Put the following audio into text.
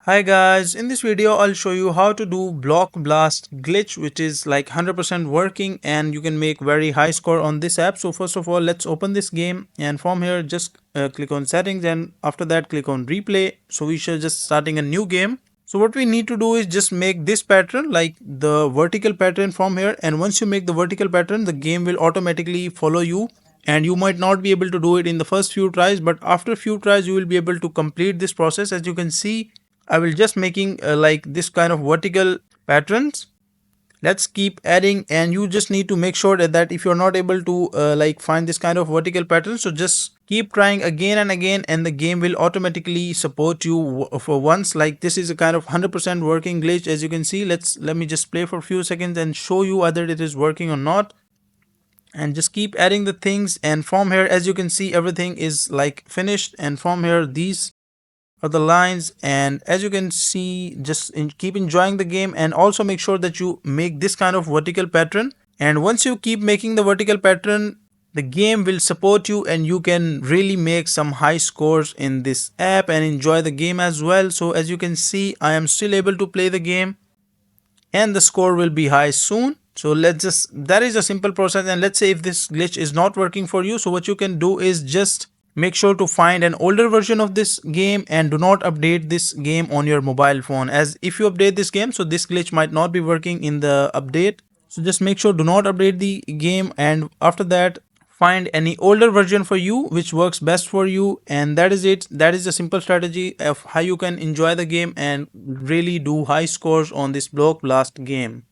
Hi guys, in this video I'll show you how to do block blast glitch, which is like 100% working and you can make very high score on this app. So first of all, let's open this game, and from here just click on settings, and after that click on replay. So we should just starting a new game. So what we need to do is just make this pattern, like the vertical pattern from here, and once you make the vertical pattern, the game will automatically follow you, and you might not be able to do it in the first few tries, but after few tries you will be able to complete this process. As you can see, I will just making like this kind of vertical patterns. Let's keep adding, and you just need to make sure that if you're not able to like find this kind of vertical pattern, so just keep trying again and again, and the game will automatically support you for once. Like this is a kind of 100% working glitch. As you can see, let me just play for a few seconds and show you whether it is working or not, and just keep adding the things. And from here, as you can see, everything is like finished, and from here these are the lines, and as you can see, just keep enjoying the game, and also make sure that you make this kind of vertical pattern. And once you keep making the vertical pattern, the game will support you and you can really make some high scores in this app and enjoy the game as well. So as you can see, I am still able to play the game and the score will be high soon. So let's just, that is a simple process. And let's say if this glitch is not working for you, so what you can do is just make sure to find an older version of this game and do not update this game on your mobile phone, as if you update this game, so this glitch might not be working in the update. So just make sure do not update the game, and after that find any older version for you which works best for you, and that is it. That is the simple strategy of how you can enjoy the game and really do high scores on this block blast game.